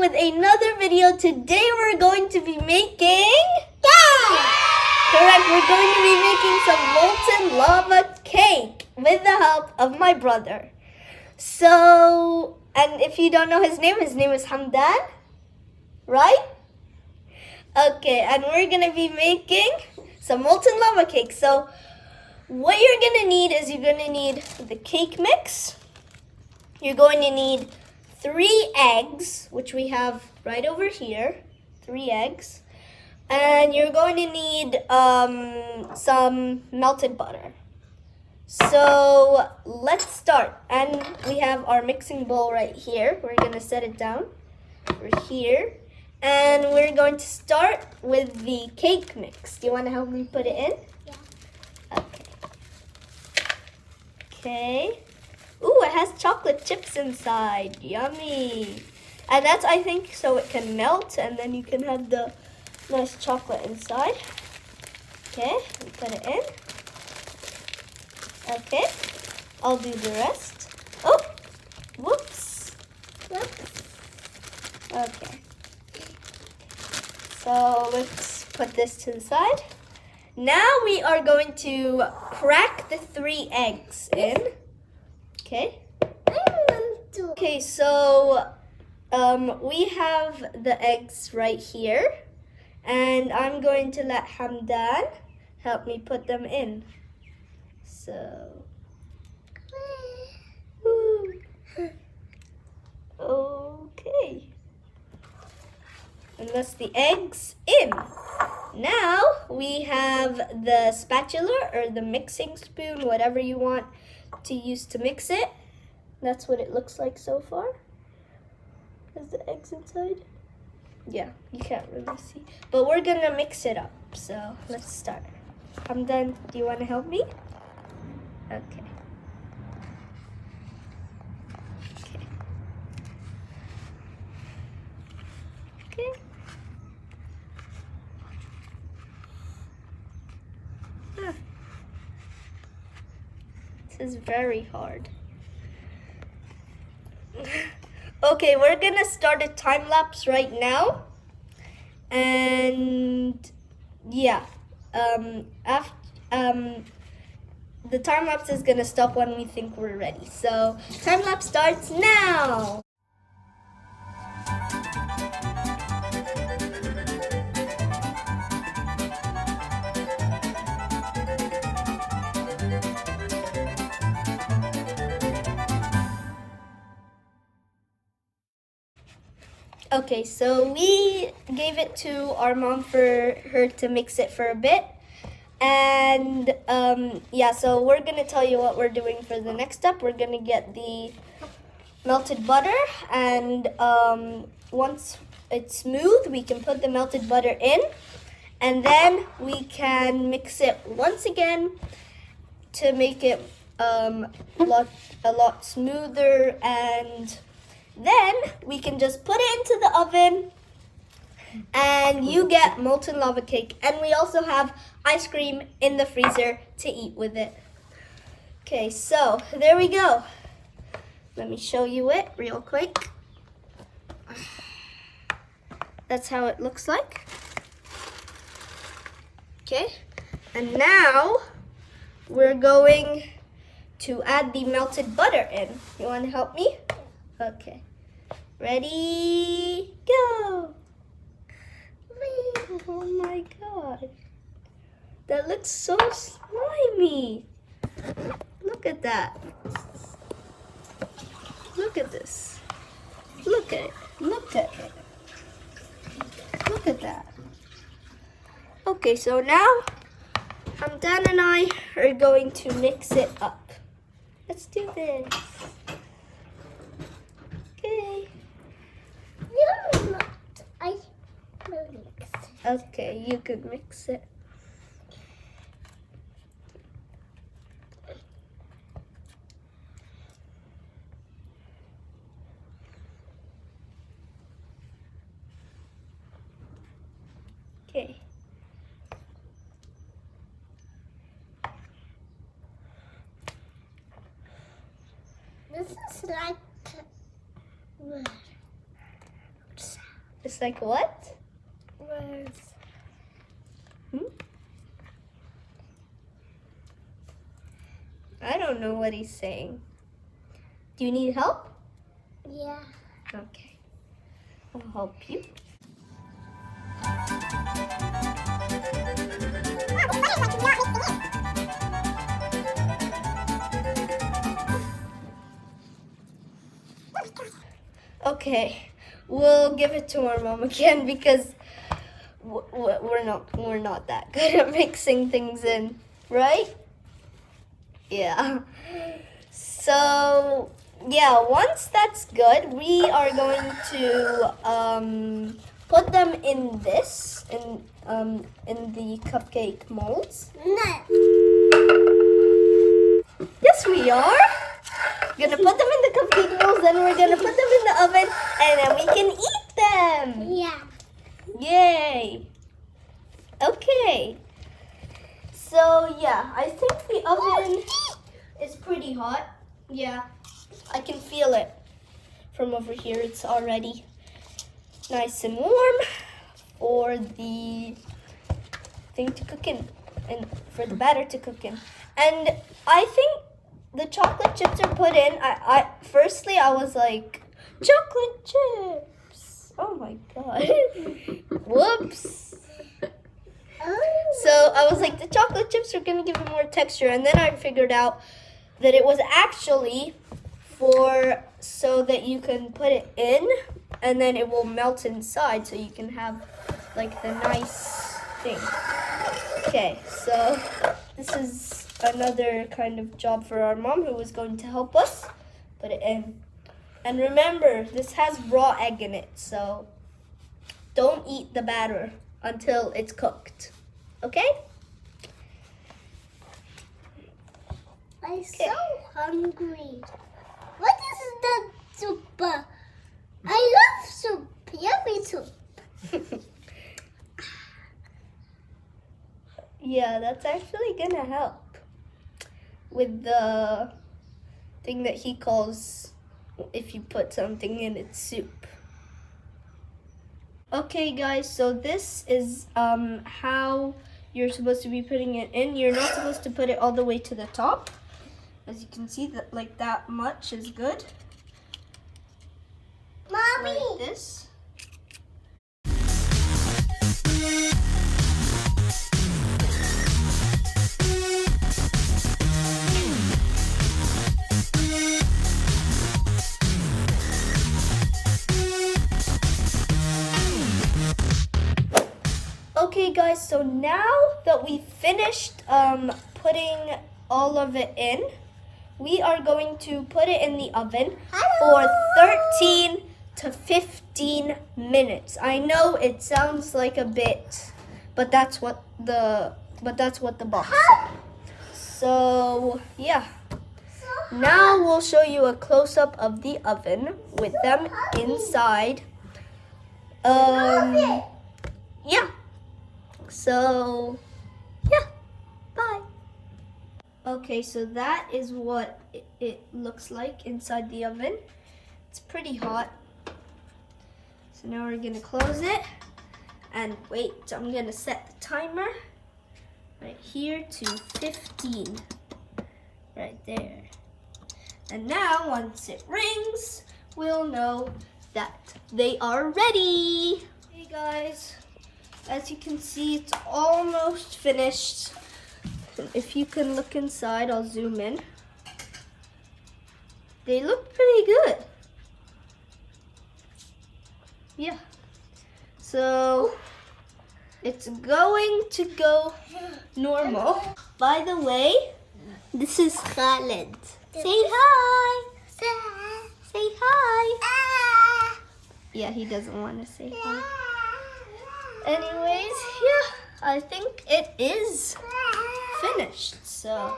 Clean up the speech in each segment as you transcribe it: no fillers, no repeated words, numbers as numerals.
with another video. Today we're going to be making cake. Correct, we're going to be making some molten lava cake with the help of my brother. So, and if you don't know his name is Hamdan, right? Okay, and we're going to be making some molten lava cake. So, what you're going to need is you're going to need the cake mix. You're going to need 3 eggs, which we have right over here. 3 eggs. And you're going to need some melted butter. So let's start. And we have our mixing bowl right here. We're going to set it down over here. And we're going to start with the cake mix. Do you want to help me put it in? Yeah. Okay. Ooh, it has chocolate chips inside. Yummy. And that's, I think, so it can melt and then you can have the nice chocolate inside. Okay, we put it in. Okay, I'll do the rest. Oh, whoops. Okay. So let's put this to the side. Now we are going to crack the 3 eggs in. Okay. Okay, so we have the eggs right here, and I'm going to let Hamdan help me put them in. So, okay, and that's the eggs in. Now we have the spatula or the mixing spoon, whatever you want to use to mix it. That's what it looks like so far. Has the eggs inside? Yeah, you can't really see. But we're gonna mix it up. So let's start. I'm done. Do you want to help me? Okay. Okay. Okay. Ah. This is very hard. Okay, we're gonna start a time lapse right now, and yeah, the time lapse is gonna stop when we think we're ready. So time lapse starts now. Okay, so we gave it to our mom for her to mix it for a bit. And yeah, so we're gonna tell you what we're doing for the next step. We're gonna get the melted butter, and once it's smooth, we can put the melted butter in, and then we can mix it once again to make it a lot smoother, and then we can just put it into the oven and you get molten lava cake. And we also have ice cream in the freezer to eat with it. Okay, so there we go. Let me show you it real quick. That's how it looks like. Okay, and now we're going to add the melted butter in. You want to help me? Okay. Ready, go! Oh my god. That looks so slimy. Look at that. Look at this. Look at it. Look at it. Look at that. Okay, so now Hamdan and I are going to mix it up. Let's do this. Okay. I will mix it. Okay, you could mix it. Okay. This is like It's like what? Words. I don't know what he's saying. Do you need help? Yeah. Okay. I'll help you. Okay, we'll give it to our mom again because we're not that good at mixing things in, right? Yeah. So yeah, once that's good, we are going to put them in this in the cupcake molds. No. Yes, we are. Gonna put them in the cupcake molds, then we're gonna put them in the oven, and then we can eat them. Yeah. Yay. Okay. So yeah, I think the oven is pretty hot. Yeah, I can feel it from over here. It's already nice and warm for the thing to cook in and for the batter to cook in. And I think the chocolate chips are put in. Firstly I was like, chocolate chips. Oh my god. Whoops. So I was like, the chocolate chips are gonna give it more texture, and then I figured out that it was actually so that you can put it in and then it will melt inside so you can have like the nice thing. Okay, so this is another kind of job for our mom who was going to help us put it in. And remember, this has raw egg in it, so don't eat the batter until it's cooked. Okay? I'm so hungry. What is the soup? I love soup. Yummy soup. Yeah, that's actually gonna help with the thing that he calls if you put something in its soup. Okay guys, so this is how you're supposed to be putting it in. You're not supposed to put it all the way to the top. As you can see, that like that much is good. Mommy. Like this. Okay guys, so now that we've finished putting all of it in, we are going to put it in the oven for 13 to 15 minutes. I know it sounds like a bit, but that's what the box said. So yeah. Now we'll show you a close-up of the oven with them inside. Yeah. So, yeah, bye. Okay, so that is what it looks like inside the oven. It's pretty hot. So now we're gonna close it and wait. I'm gonna set the timer right here to 15, right there. And now once it rings, we'll know that they are ready. Hey guys. As you can see, it's almost finished. If you can look inside, I'll zoom in. They look pretty good. Yeah. So, it's going to go normal. By the way, this is Khaled. Say hi. Say hi. Yeah, he doesn't want to say hi. Anyways, yeah, I think it is finished, so.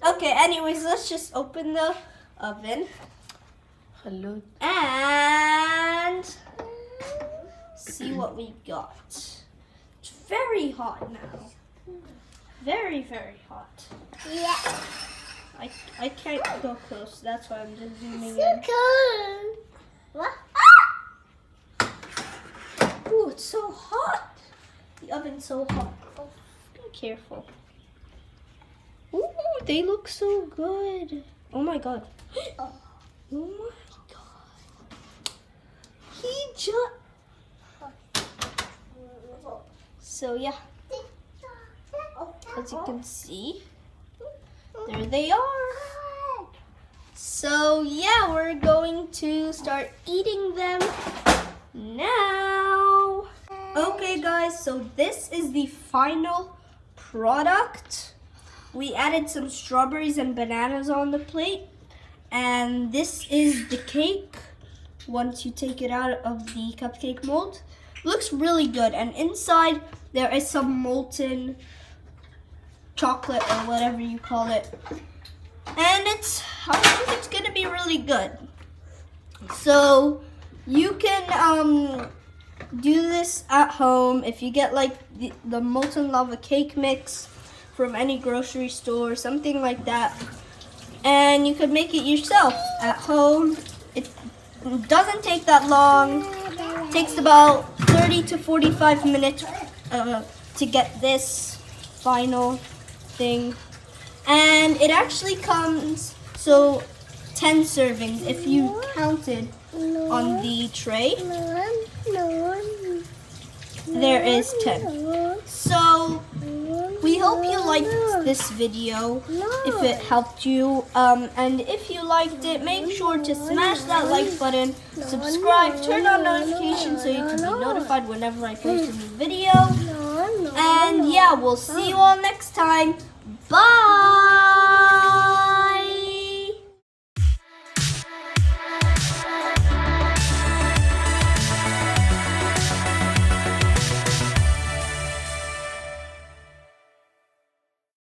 Okay, anyways, let's just open the oven. Hello. And see what we got. It's very hot now. Very, very hot. Yeah. I can't go close, that's why I'm just zooming So in. cool. What? oven's so hot. The oven's so hot. Oh, be careful. Ooh, they look so good. Oh my god. Oh my god. He just... So yeah. As you can see, there they are. So yeah, we're going to start eating them now. Okay guys, so this is the final product. We added some strawberries and bananas on the plate. And this is the cake once you take it out of the cupcake mold. Looks really good. And inside there is some molten chocolate or whatever you call it. And I think it's gonna be really good. So you can do this at home if you get like the molten lava cake mix from any grocery store, something like that. And you could make it yourself at home. It doesn't take that long. It takes about 30 to 45 minutes to get this final thing. And it actually comes, so 10 servings if you counted on the tray. There is 10. So we hope you liked this video, if it helped you. And if you liked it, make sure to smash that like button, subscribe, turn on notifications so you can be notified whenever I post a new video. And yeah, we'll see you all next time. Bye!